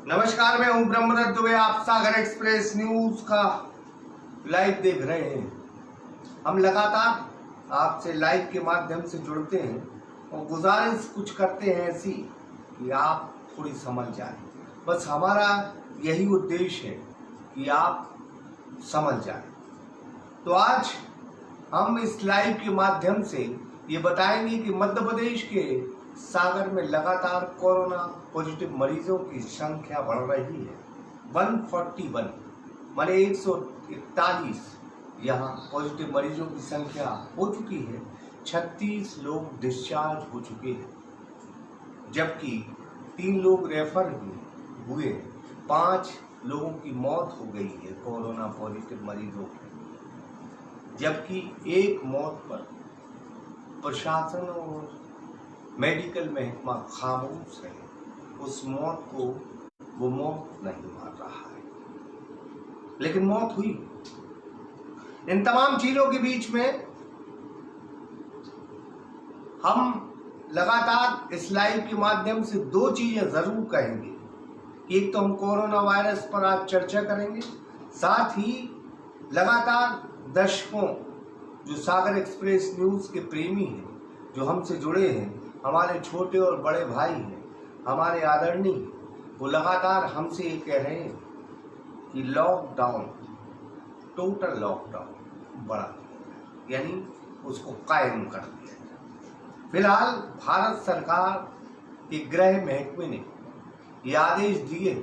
नमस्कार, मैं हूं ब्रह्मदत्त दुबे। आप सागर एक्सप्रेस न्यूज का लाइव देख रहे हैं। हम लगातार आपसे लाइव के माध्यम से जुड़ते हैं और गुजारिश कुछ करते हैं ऐसी कि आप थोड़ी समझ जाएं। बस हमारा यही उद्देश्य है कि आप समझ जाएं। तो आज हम इस लाइव के माध्यम से ये बताएंगे कि मध्य प्रदेश के सागर में लगातार कोरोना पॉजिटिव मरीजों की संख्या बढ़ रही है। 141 माने 141 यहाँ पॉजिटिव मरीजों की संख्या हो चुकी है। 36 लोग डिस्चार्ज हो चुके हैं, जबकि 3 लोग रेफर हुए। 5 लोगों की मौत हो गई है कोरोना पॉजिटिव मरीजों की, जबकि एक मौत पर प्रशासन और मेडिकल महकमा खामोश है। उस मौत को वो मौत नहीं मान रहा है, लेकिन मौत हुई। इन तमाम चीजों के बीच में हम लगातार इस लाइव के माध्यम से 2 चीजें जरूर कहेंगे। एक तो हम कोरोना वायरस पर आज चर्चा करेंगे, साथ ही लगातार दर्शकों जो सागर एक्सप्रेस न्यूज के प्रेमी हैं, जो हमसे जुड़े हैं, हमारे छोटे और बड़े भाई हैं, हमारे आदरणीय, वो लगातार हमसे ये कह रहे हैं कि लॉकडाउन, टोटल लॉकडाउन बढ़ा दिया, यानी उसको कायम कर दिया। फिलहाल भारत सरकार के गृह महकमे ने ये आदेश दिए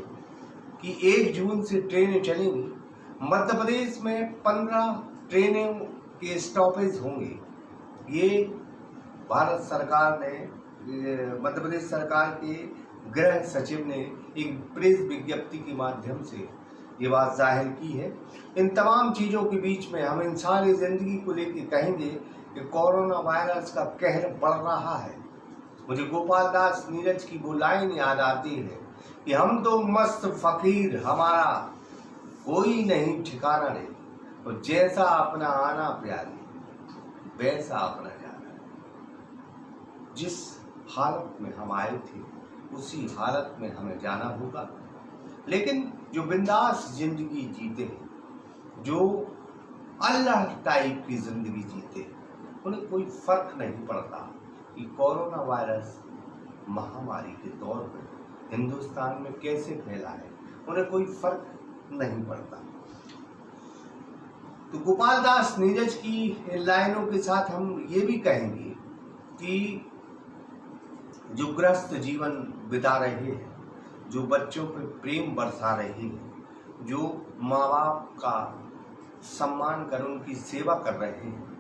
कि 1 जून से ट्रेनें चलेंगी। मध्य प्रदेश में 15 ट्रेनों के स्टॉपेज होंगे। ये भारत सरकार ने, मध्य प्रदेश सरकार के गृह सचिव ने एक प्रेस विज्ञप्ति के माध्यम से ये बात जाहिर की है। इन तमाम चीजों के बीच में हम इंसानी जिंदगी को लेकर कहेंगे कि कोरोना वायरस का कहर बढ़ रहा है। मुझे गोपाल दास नीरज की वो लाइन याद आती है कि हम तो मस्त फकीर, हमारा कोई नहीं ठिकाना रे, और जैसा अपना आना प्यारी वैसा अपना जाना। जिस हालत में हम आए थे उसी हालत में हमें जाना होगा। लेकिन जो बिंदास जिंदगी जीते हैं, जो अल्लाह टाइप की जिंदगी जीते हैं, उन्हें कोई फर्क नहीं पड़ता कि कोरोना वायरस महामारी के दौर में हिंदुस्तान में कैसे फैला है। उन्हें कोई फर्क नहीं पड़ता। तो गोपाल दास नीरज की लाइनों के साथ हम ये भी कहेंगे कि जो ग्रस्त जीवन बिता रहे हैं, जो बच्चों पे प्रेम बरसा रहे हैं, जो माँ बाप का सम्मान कर उनकी सेवा कर रहे हैं,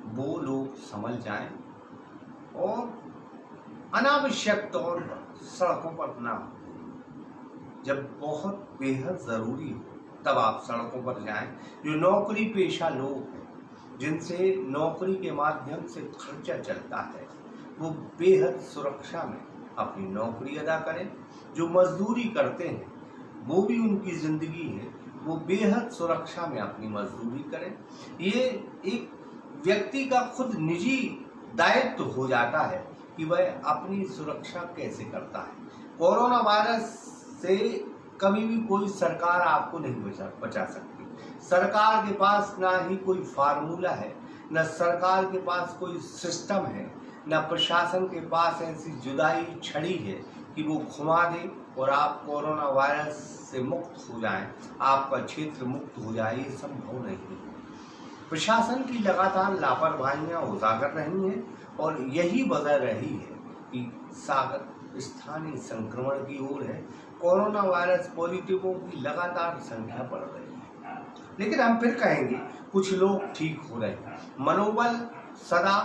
वो लोग समझ जाएं और अनावश्यक तौर पर सड़कों पर ना हो। जब बहुत बेहद जरूरी हो तब आप सड़कों पर जाएं। जो नौकरी पेशा लोग हैं, जिनसे नौकरी के माध्यम से खर्चा चलता है, वो बेहद सुरक्षा में अपनी नौकरी अदा करें। जो मजदूरी करते हैं, वो भी उनकी जिंदगी है, वो बेहद सुरक्षा में अपनी मजदूरी करें। ये एक व्यक्ति का खुद निजी दायित्व हो जाता है कि वह अपनी सुरक्षा कैसे करता है। कोरोना वायरस से कभी भी कोई सरकार आपको नहीं बचा सकती। सरकार के पास ना ही कोई फार्मूला है, न सरकार के पास कोई सिस्टम है, न प्रशासन के पास ऐसी जुदाई छड़ी है कि वो घुमा दे और आप कोरोना वायरस से मुक्त हो जाएं, आपका क्षेत्र मुक्त हो जाए। ये संभव नहीं है। प्रशासन की लगातार लापरवाहियां उजागर रही हैं और यही वजह रही है कि सागर स्थानीय संक्रमण की ओर है। कोरोना वायरस पॉजिटिवों की लगातार संख्या बढ़ रही है। लेकिन हम फिर कहेंगे कुछ लोग ठीक हो रहे हैं। मनोबल सदा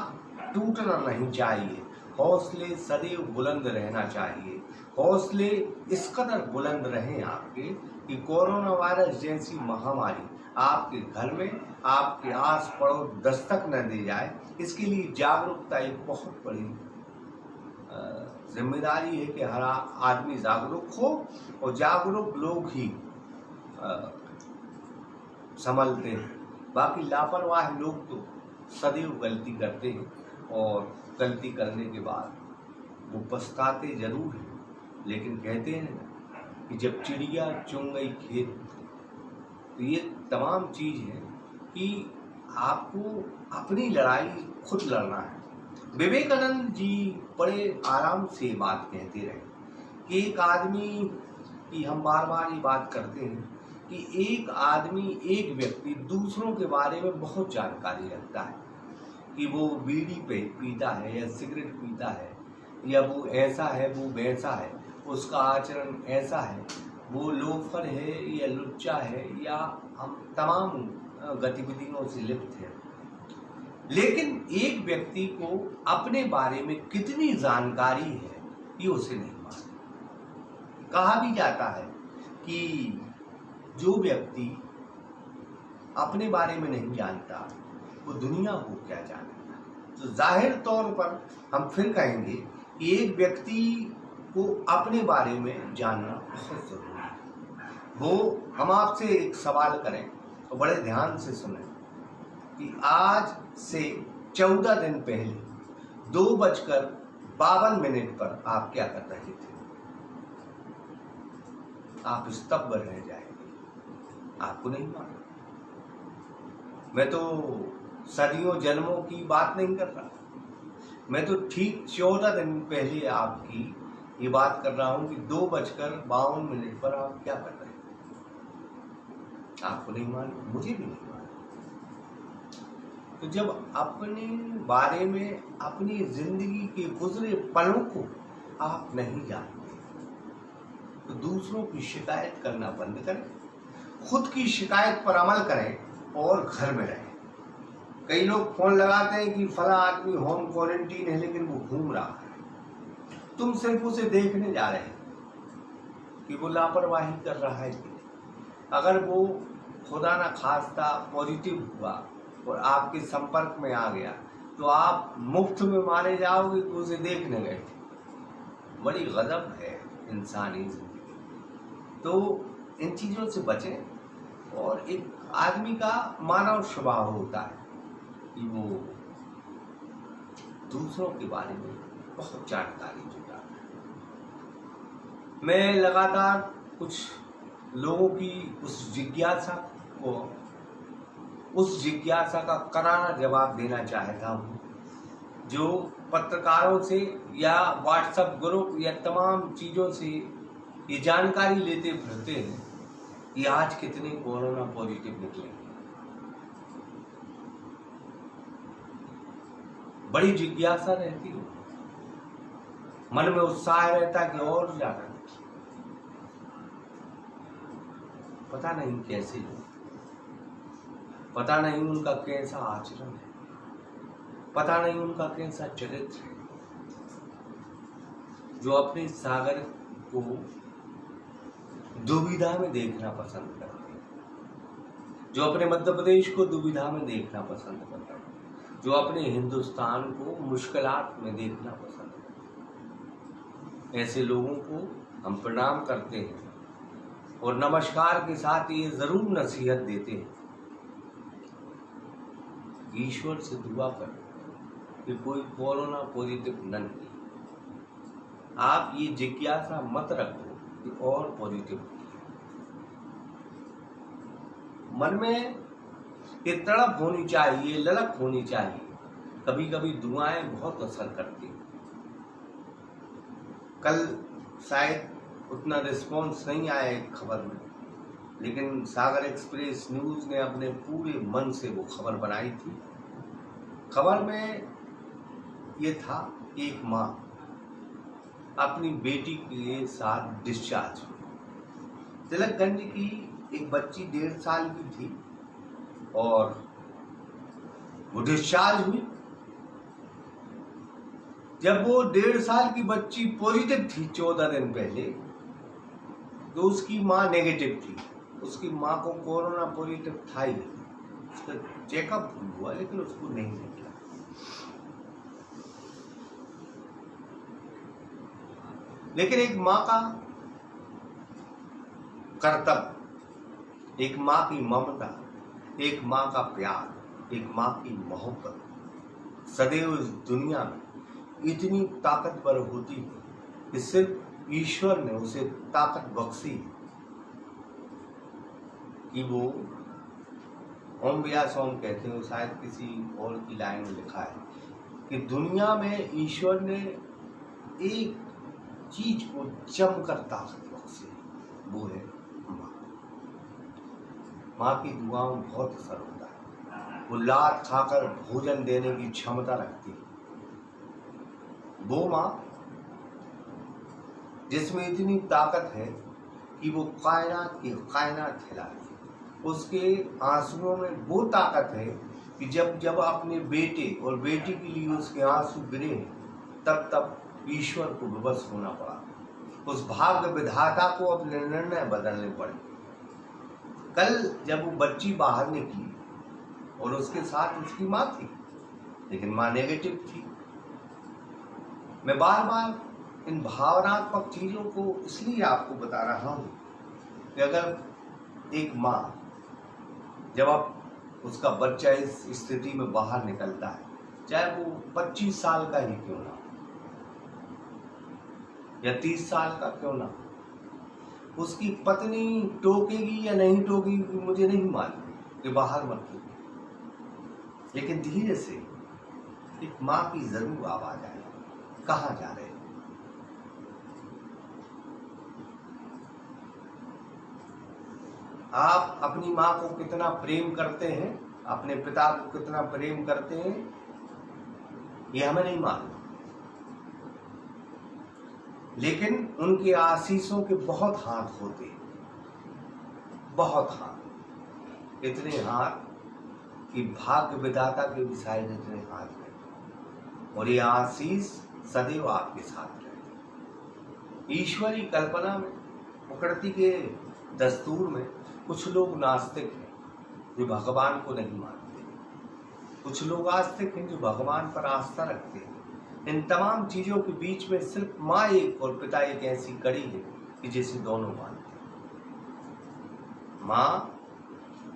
टूटना नहीं चाहिए, हौसले सदैव बुलंद रहना चाहिए। हौसले इस कदर बुलंद रहें आपके कि कोरोना वायरस जैसी महामारी आपके घर में, आपके आस पड़ोस दस्तक न दे जाए। इसके लिए जागरूकता एक बहुत बड़ी जिम्मेदारी है कि हर आदमी जागरूक हो, और जागरूक लोग ही संभलते हैं। बाकी लापरवाह लोग तो सदैव गलती करते हैं और गलती करने के बाद वो पछताते जरूर हैं, लेकिन कहते हैं ना कि जब चिड़िया चुन गई खेत, तो ये तमाम चीज़ है कि आपको अपनी लड़ाई खुद लड़ना है। विवेकानंद जी बड़े आराम से बात कहते रहे कि एक आदमी की, हम बार बार ये बात करते हैं कि एक आदमी, एक व्यक्ति दूसरों के बारे में बहुत जानकारी रखता है कि वो बीड़ी पीता है या सिगरेट पीता है, या वो ऐसा है वो वैसा है, उसका आचरण ऐसा है, वो लोफर है या लुच्चा है, या हम तमाम गतिविधियों से लिप्त हैं। लेकिन एक व्यक्ति को अपने बारे में कितनी जानकारी है ये उसे नहीं मालूम। कहा भी जाता है कि जो व्यक्ति अपने बारे में नहीं जानता वो दुनिया को क्या जानेगा। तो जाहिर तौर पर हम फिर कहेंगे कि एक व्यक्ति को अपने बारे में जानना बहुत जरूरी है। वो हम आपसे एक सवाल करें तो बड़े ध्यान से सुनें कि आज से 14 दिन पहले 2:52 पर आप क्या कर रहे थे? आप स्तब्ध रह जाएंगे, आपको नहीं मालूम। मैं तो सदियों जन्मों की बात नहीं कर रहा, मैं तो ठीक 14 दिन पहले आपकी ये बात कर रहा हूं कि 2:52 पर आप क्या कर रहे हैं। आपको नहीं मालूम, मुझे भी नहीं मालूम। तो जब अपने बारे में, अपनी जिंदगी के गुजरे पलों को आप नहीं जानते तो दूसरों की शिकायत करना बंद करें, खुद की शिकायत पर अमल करें और घर में रहें। कई लोग फोन लगाते हैं कि फला आदमी होम क्वारंटीन है लेकिन वो घूम रहा है। तुम सिर्फ उसे देखने जा रहे हो कि वो लापरवाही कर रहा है कि अगर वो खुदा ना खास्ता पॉजिटिव हुआ और आपके संपर्क में आ गया तो आप मुफ्त में मारे जाओगे कि उसे देखने गए थे। बड़ी गजब है इंसानी जिंदगी। तो इन चीज़ों से बचें। और एक आदमी का मानव स्वभाव होता है कि वो दूसरों के बारे में बहुत जानकारी जुटाता है। मैं लगातार कुछ लोगों की उस जिज्ञासा का करारा जवाब देना चाहता हूँ, जो पत्रकारों से या व्हाट्सएप ग्रुप या तमाम चीज़ों से ये जानकारी लेते फिरते हैं कि आज कितने कोरोना पॉजिटिव निकले। बड़ी जिज्ञासा रहती है, मन में उत्साह रहता है कि और ज्यादा। पता नहीं कैसे लोग, पता नहीं उनका कैसा आचरण है, पता नहीं उनका कैसा चरित्र है, जो अपने सागर को दुविधा में देखना पसंद करते हैं, जो अपने मध्य प्रदेश को दुविधा में देखना पसंद करते हैं, जो अपने हिंदुस्तान को मुश्किलात में देखना पसंद करते हैं। ऐसे लोगों को हम प्रणाम करते हैं और नमस्कार के साथ ये जरूर नसीहत देते हैं, ईश्वर से दुआ करें कि कोई कोरोना पॉजिटिव न निकले। आप ये जिज्ञासा मत रखो कि और पॉजिटिव। मन में ये तड़प होनी चाहिए, ललक होनी चाहिए। कभी कभी दुआएं बहुत असर करती हैं। कल शायद उतना रिस्पॉन्स नहीं आया एक खबर में, लेकिन सागर एक्सप्रेस न्यूज ने अपने पूरे मन से वो खबर बनाई थी। खबर में ये था कि एक माँ अपनी बेटी के साथ डिस्चार्ज हुई। तिलकगंज की एक बच्ची 1.5 साल की थी और वो डिस्चार्ज हुई। जब वो 1.5 साल की बच्ची पॉजिटिव थी 14 दिन पहले, तो उसकी माँ नेगेटिव थी। उसकी माँ को कोरोना पॉजिटिव था ही, उसका चेकअप हुआ लेकिन उसको नहीं निकला। लेकिन एक माँ का कर्तव्य, एक माँ की ममता, एक माँ का प्यार, एक माँ की मोहब्बत सदैव इस दुनिया में इतनी ताकतवर होती है कि सिर्फ ईश्वर ने उसे ताकत बख्शी कि वो ओम व्यास ओम कहते हैं, शायद किसी और की लाइन में लिखा है कि दुनिया में ईश्वर ने एक चीज को जमकर ताकत बख्शी, वो है माँ। माँ की दुआओं में बहुत असर होता है। वो लात खाकर भोजन देने की क्षमता रखती है। वो माँ जिसमें इतनी ताकत है कि वो कायनात की कायनात हिलाती है। उसके आंसुओं में वो ताकत है कि जब अपने बेटे और बेटी के लिए उसके आंसू गिरे तब ईश्वर को विवश होना पड़ा। उस भाग्य विधाता को अपने निर्णय बदलने पड़े। कल जब वो बच्ची बाहर निकली और उसके साथ उसकी माँ थी, लेकिन माँ नेगेटिव थी। मैं बार बार इन भावनात्मक चीजों को इसलिए आपको बता रहा हूं कि अगर एक माँ जब आप उसका बच्चा इस स्थिति में बाहर निकलता है, चाहे वो 25 साल का ही क्यों ना या 30 साल का क्यों ना, उसकी पत्नी टोकेगी या नहीं टोकेगी मुझे नहीं मालूम कि बाहर मत निकलो, लेकिन धीरे से एक माँ की जरूर आवाज आए, कहाँ जा रहे हैं। आप अपनी माँ को कितना प्रेम करते हैं, अपने पिता को कितना प्रेम करते हैं, ये हमें नहीं मालूम, लेकिन उनके आशीषों के बहुत हाथ होते हैं, बहुत हाथ, इतने हाथ कि भाग्य विधाता के भी शायद इतने हाथ हैं, और ये आशीष सदैव आपके साथ रहते। ईश्वरी कल्पना में, प्रकृति के दस्तूर में कुछ लोग नास्तिक हैं जो भगवान को नहीं मानते, कुछ लोग आस्तिक हैं जो भगवान पर आस्था रखते हैं। इन तमाम चीजों के बीच में सिर्फ माँ एक और पिता एक ऐसी कड़ी है कि जिसे दोनों मानते हैं। माँ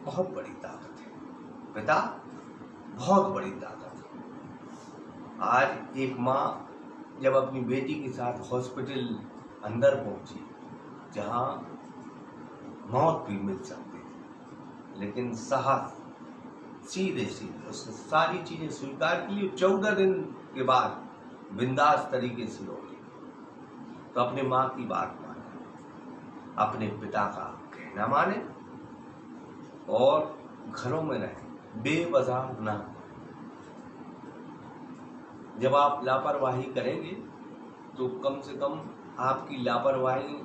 बहुत बड़ी ताकत है, पिता बहुत बड़ी ताकत है। आज एक माँ जब अपनी बेटी के साथ हॉस्पिटल अंदर पहुंची, जहां मौत भी मिल सकती थी, लेकिन साहस सीधे उसने सारी चीजें स्वीकार की ली। 14 दिन के बाद बिंदास तरीके से लौटी, तो अपने माँ की बात माने, अपने पिता का कहना माने और घरों में रहे, बेवजह ना। जब आप लापरवाही करेंगे तो कम से कम आपकी लापरवाही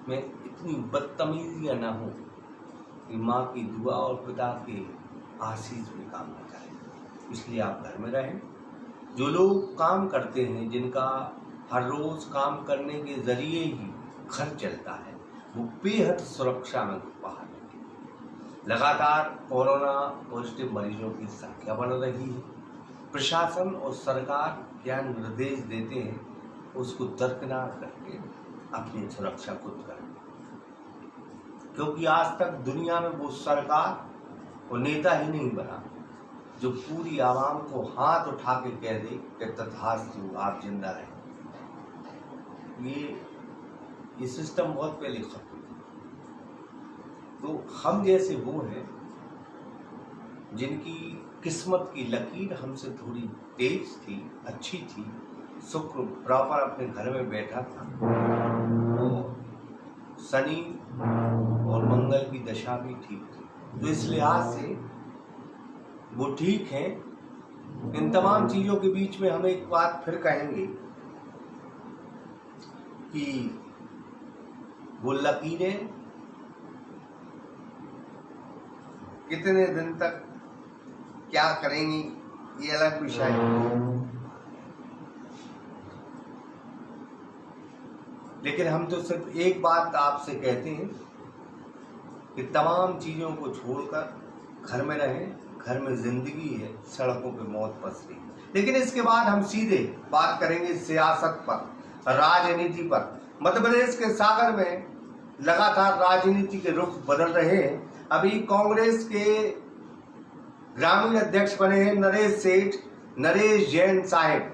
में इतनी बदतमीजियां ना हो कि माँ की दुआ और पिता के आशीष भी काम न जाए। इसलिए आप घर में रहें। जो लोग काम करते हैं, जिनका हर रोज काम करने के जरिए ही घर चलता है, वो बेहद सुरक्षा में बाहर निकले। लगातार कोरोना पॉजिटिव मरीजों की संख्या बढ़ रही है। प्रशासन और सरकार क्या निर्देश देते हैं उसको दरकिनार करके अपनी सुरक्षा खुद करें, क्योंकि आज तक दुनिया में वो सरकार और नेता ही नहीं बना जो पूरी आवाम को हाथ उठा के कह दे कि तथास्तु आप जिंदा रहें। ये सिस्टम बहुत पहले खत्म हुआ। तो हम जैसे वो हैं जिनकी किस्मत की लकीर हमसे थोड़ी तेज थी, अच्छी थी, शुक्र प्रॉपर अपने घर में बैठा था, और शनि और मंगल की दशा भी ठीक थी, तो इस लिहाज से वो ठीक है। इन तमाम चीजों के बीच में हम एक बात फिर कहेंगे कि वो लकीरें कितने दिन तक क्या करेंगी ये अलग विषय है, लेकिन हम तो सिर्फ एक बात आपसे कहते हैं कि तमाम चीजों को छोड़कर घर में रहें। घर में जिंदगी है, सड़कों पे मौत पसरी। लेकिन इसके बाद हम सीधे बात करेंगे सियासत पर, राजनीति पर। मध्य प्रदेश के सागर में लगातार राजनीति के रुख बदल रहे हैं। अभी कांग्रेस के ग्रामीण अध्यक्ष बने हैं नरेश सेठ, नरेश जैन साहब,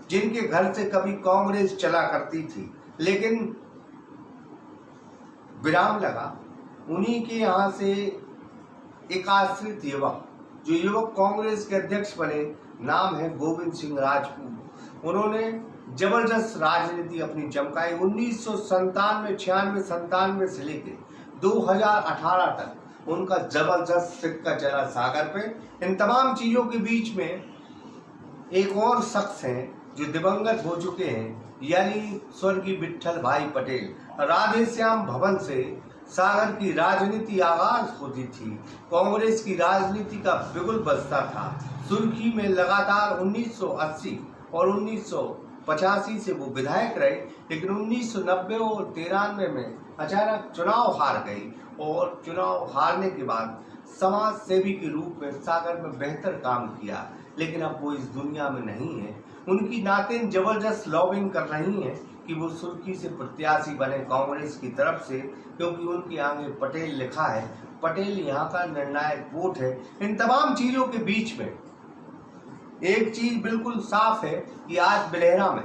जिनके घर से कभी कांग्रेस चला करती थी। लेकिन विराम लगा। उन्हीं के यहाँ से एक आश्रित युवक, जो युवक कांग्रेस के अध्यक्ष बने, नाम है गोविंद सिंह राजपूत। उन्होंने जबरदस्त राजनीति अपनी चमकाई। 1997, 96, 97 से लेकर 2018 तक उनका जबरदस्त सिक्का चला सागर पे। इन तमाम चीजों के बीच में एक और शख्स हैं जो दिवंगत हो चुके हैं, यानी स्वर्गीय विट्ठल भाई पटेल। राधे श्याम भवन से सागर की राजनीति आगाज होती थी। कांग्रेस की राजनीति का बिगुल बजता था। सुर्खी में लगातार 1980 और 1985 से वो विधायक रहे, लेकिन 1990 और 93 में अचानक चुनाव हार गई और चुनाव हारने के बाद समाज सेवी के रूप में सागर में बेहतर काम किया। लेकिन अब वो इस दुनिया में नहीं है। उनकी नातिन जबरदस्त लॉबिंग कर रही हैं कि वो सुर्खी से प्रत्याशी बने कांग्रेस की तरफ से, क्योंकि उनके आगे पटेल लिखा है। पटेल यहाँ का निर्णायक वोट है। इन तमाम चीजों के बीच में एक चीज बिल्कुल साफ है कि आज बिलेहरा में,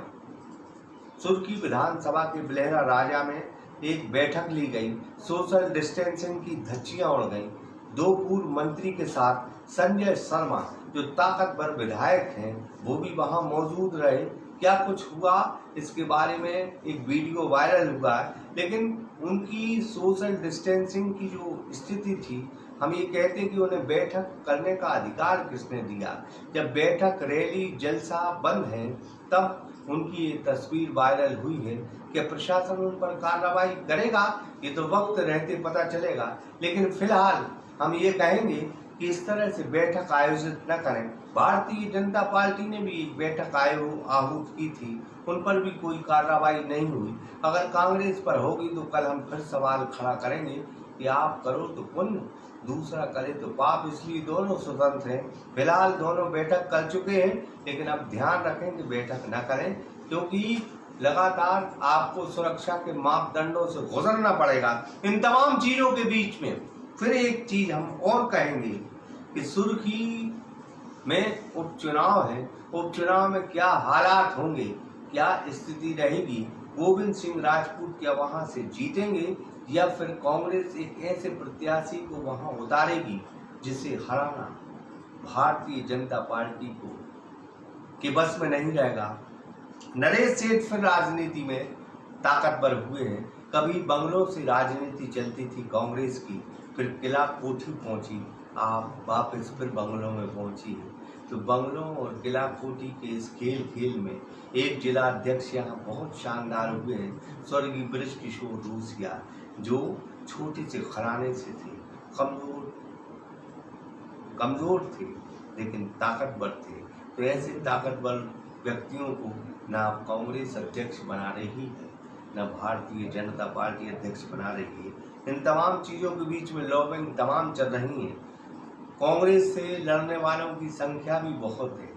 सुर्खी विधानसभा के बिलेहरा राजा में एक बैठक ली गई। सोशल डिस्टेंसिंग की धज्जियां उड़ गई। 2 पूर्व मंत्री के साथ संजय शर्मा, जो ताकतवर विधायक हैं, वो भी वहां मौजूद रहे। क्या कुछ हुआ इसके बारे में एक वीडियो वायरल हुआ है, लेकिन उनकी सोशल डिस्टेंसिंग की जो स्थिति थी, हम ये कहते हैं कि उन्हें बैठक करने का अधिकार किसने दिया। जब बैठक, रैली, जलसा बंद है, तब उनकी ये तस्वीर वायरल हुई है। कि प्रशासन उन पर कार्रवाई करेगा, ये तो वक्त रहते पता चलेगा। लेकिन फिलहाल हम ये कहेंगे कि इस तरह से बैठक आयोजित न करें। भारतीय जनता पार्टी ने भी एक बैठक आहूत की थी, उन पर भी कोई कार्रवाई नहीं हुई। अगर कांग्रेस पर होगी तो कल हम फिर सवाल खड़ा करेंगे कि आप करो तो पुण्य, दूसरा करे तो पाप। इसलिए दोनों स्वतंत्र हैं। फिलहाल दोनों बैठक कर चुके हैं, लेकिन अब ध्यान रखें कि बैठक न करें, क्योंकि लगातार आपको सुरक्षा के मापदंडों से गुजरना पड़ेगा। इन तमाम चीजों के बीच में फिर एक चीज हम और कहेंगे कि सुर्खी में उपचुनाव है। उपचुनाव में क्या हालात होंगे, क्या स्थिति रहेगी, गोविंद सिंह राजपूत क्या वहां से जीतेंगे या फिर कांग्रेस एक ऐसे प्रत्याशी को वहां उतारेगी जिसे हराना भारतीय जनता पार्टी को के बस में नहीं रहेगा। नरेश सेठ फिर राजनीति में ताकतवर हुए हैं। कभी बंगलों से राजनीति चलती थी कांग्रेस की, फिर किला कोठी पहुंची, आप वापस फिर बंगलों में पहुंची है। तो बंगलों और किला कोठी के इस खेल में एक जिला अध्यक्ष यहाँ बहुत शानदार हुए हैं, स्वर्गीय बृजकिशोर रूसिया, जो छोटे से घराने से थे, कमजोर थे लेकिन ताकतवर थे। तो ऐसे ताकतवर व्यक्तियों को ना कांग्रेस अध्यक्ष बना रही है, न भारतीय जनता पार्टी अध्यक्ष बना रही है। इन तमाम चीजों के बीच में लॉबिंग तमाम चल रही है। कांग्रेस से लड़ने वालों की संख्या भी बहुत है।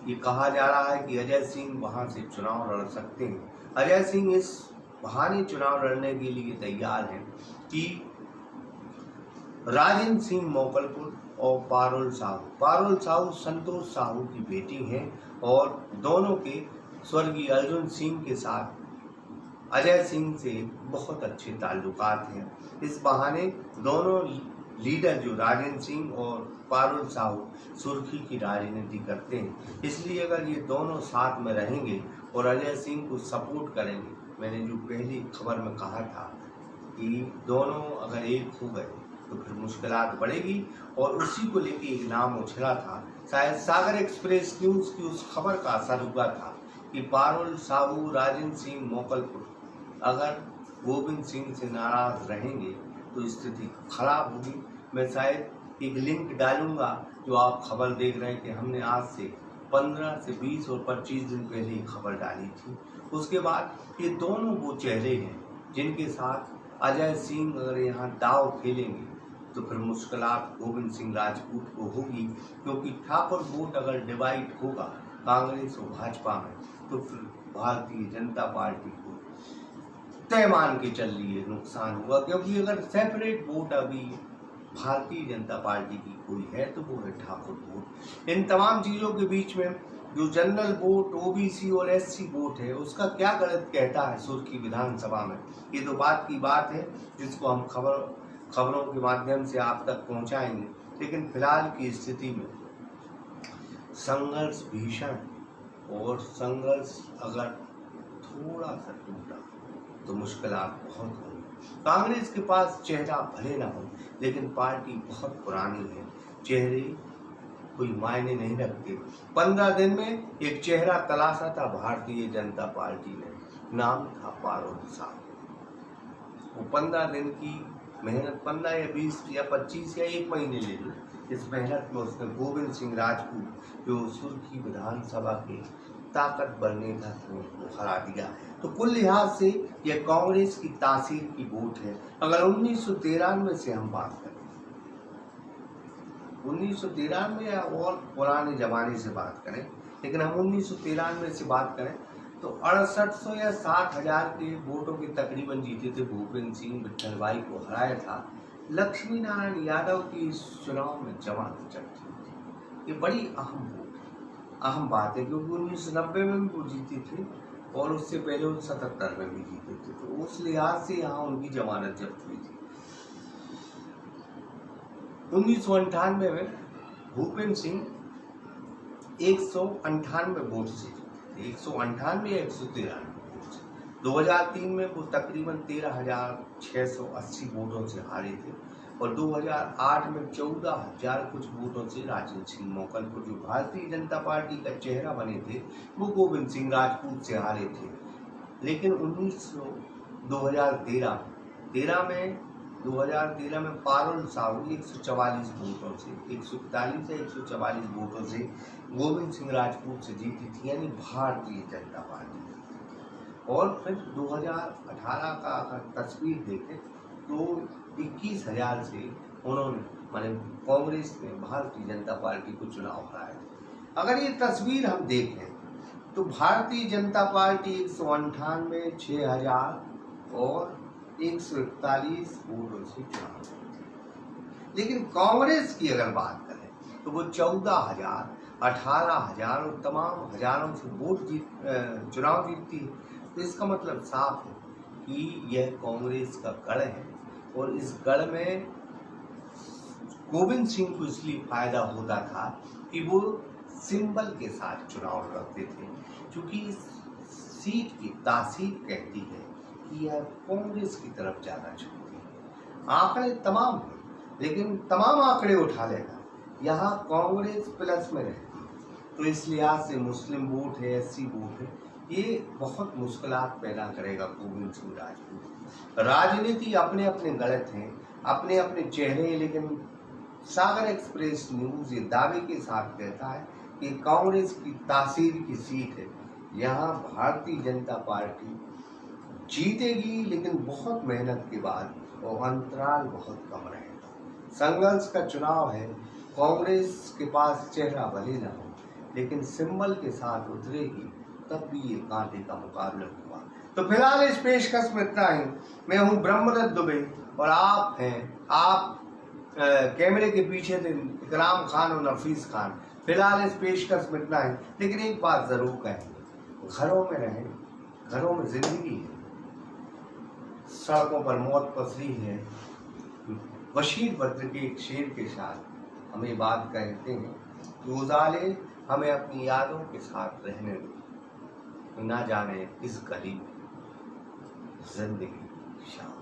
ये कहा जा रहा है कि अजय सिंह वहां से चुनाव लड़ सकते हैं। अजय सिंह इस बहाने चुनाव लड़ने के लिए तैयार हैं कि राजेंद्र सिंह मोकलपुर और पारुल साहू संतोष साहू की बेटी हैं और दोनों के स्वर्गीय अर्जुन सिंह के साथ अजय सिंह से बहुत अच्छे ताल्लुकात हैं। इस बहाने दोनों लीडर जो राजेंद्र सिंह और पारुल साहू सुर्खी की राजनीति करते हैं। इसलिए अगर ये दोनों साथ में रहेंगे और अजय सिंह को सपोर्ट करेंगे, मैंने जो पहली खबर में कहा था कि दोनों अगर एक हो गए तो फिर मुश्किलात बढ़ेगी, और उसी को लेके एक नाम उछला था। शायद सागर एक्सप्रेस न्यूज की उस खबर का असर हुआ था कि पारुल साहू, राजेंद्र सिंह मोकलपुर अगर गोविंद सिंह से नाराज रहेंगे तो स्थिति खराब होगी। मैं शायद एक लिंक डालूंगा, जो आप खबर देख रहे हैं कि हमने आज से 15 से 20 और 25 दिन पहले खबर डाली थी। उसके बाद ये दोनों वो चेहरे हैं जिनके साथ अजय सिंह अगर यहाँ दाव खेलेंगे तो फिर मुश्किलात गोविंद सिंह राजपूत को होगी, क्योंकि ठाकुर वोट अगर डिवाइड होगा कांग्रेस और भाजपा में तो फिर भारतीय जनता पार्टी को तय मान के चल लिए नुकसान होगा। क्योंकि अगर सेपरेट वोट अभी भारतीय जनता पार्टी की कोई है तो वो है ठाकुर वोट। इन तमाम चीजों के बीच में जो जनरल वोट, ओबीसी और एससी वोट है, उसका क्या गणित कहता है सुर्खी विधानसभा में। ये तो बात की बात है जिसको हम खबरों के माध्यम से आप तक पहुंचाएंगे। लेकिन फिलहाल की स्थिति में संघर्ष भीषण, और संघर्ष अगर थोड़ा सा टूटा तो मुश्किलात बहुत होंगी। कांग्रेस के पास चेहरा भले ना हो, लेकिन पार्टी बहुत पुरानी है, चेहरे कोई मायने नहीं रखते। 15 दिन में एक चेहरा तलाशा था भारतीय जनता पार्टी ने, नाम था पारुल साहब। वो 15 दिन की मेहनत, 15 या 20 या 25 या 1 महीने ले ली, इस मेहनत में उसने गोविंद सिंह राजपूत, जो सुर्खी विधानसभा के ताकतवर नेता थे, उनको हरा दिया। तो कुल लिहाज से यह कांग्रेस की तासीर की वोट है। अगर 1993 से हम बात करें, 1993 या और पुराने जमाने से बात करें, लेकिन हम 1993 से बात करें तो 6800 या 60,000 के वोटों के तकरीबन जीते थे भूपेंद्र सिंह, विट्ठल भाई को हराया था। लक्ष्मी नारायण यादव की इस चुनाव में जमानत चढ़ती थी। ये बड़ी अहम बात है, क्योंकि 1990 में भी वो जीते थे और उससे पहले वो 77 में भी जीते थे, तो उस लिहाज से यहाँ उनकी जमानत जब्त हुई थी। 1998 में भूपेंद्र सिंह 198 वोट से जीते, 198 या 193 वोट से। 2003 में वो तकरीबन 13,680 वोटों से हारे थे, और 2008 में 14,000 कुछ वोटों से राजेंद्र सिंह मोकलपुर, जो भारतीय जनता पार्टी का चेहरा बने थे, वो गोविंद सिंह राजपूत से हारे थे। लेकिन 2013 में पारुल साहू 144 वोटों से, 141 या 144 वोटों से गोविंद सिंह राजपूत से जीती थी, यानी भारतीय जनता पार्टी। और फिर 2018 का अगर तस्वीर देखें तो 21,000 से उन्होंने, माने कांग्रेस ने भारतीय जनता पार्टी को चुनाव हराया। अगर ये तस्वीर हम देखें तो भारतीय जनता पार्टी 198, 6,000 और 141 वोटों से चुनाव लड़ी। लेकिन कांग्रेस की अगर बात करें तो वो 14,000, 18,000 और तमाम हजारों से चुनाव जीतती है। तो इसका मतलब साफ है कि यह कांग्रेस का गढ़ है, और इस गढ़ में गोविंद सिंह को इसलिए फायदा होता था कि वो सिंबल के साथ चुनाव लड़ते थे, क्योंकि इस सीट की तासीर कहती है कि यह कांग्रेस की तरफ जाना चाहती है। आंकड़े तमाम हैं, लेकिन तमाम आंकड़े उठा लेना, यहाँ कांग्रेस प्लस में रहती है। तो इस लिहाज से मुस्लिम वोट है, एससी वोट है, ये बहुत मुश्किलात पैदा करेगा गोविंद सिंह राजपूत। राजनीति अपने अपने गलत हैं, अपने अपने चेहरे हैं, लेकिन सागर एक्सप्रेस न्यूज ये दावे के साथ कहता है कि कांग्रेस की तासीर की सीट है, यहाँ भारतीय जनता पार्टी जीतेगी, लेकिन बहुत मेहनत के बाद, और अंतराल बहुत कम रहेगा। संघर्ष का चुनाव है, कांग्रेस के पास चेहरा भले न हो, लेकिन सिंबल के साथ उतरेगी, तब भी ये कांटे का मुकाबला हुआ। तो फिलहाल इस पेशकश में इतना ही। मैं हूं ब्रह्मदत्त दुबे, और आप कैमरे के पीछे थे इकराम खान और नफीस खान। फिलहाल इस पेशकश में इतना ही, लेकिन एक बात जरूर कहेंगे, घरों में रहें, घरों में जिंदगी है, सड़कों पर मौत पसरी है। बशीर बद्र के एक शेर के साथ हमें बात कहते हैं कि उजाले हमें अपनी यादों के साथ रहने दो, ना जाने इस गली में जिंदगी शाम।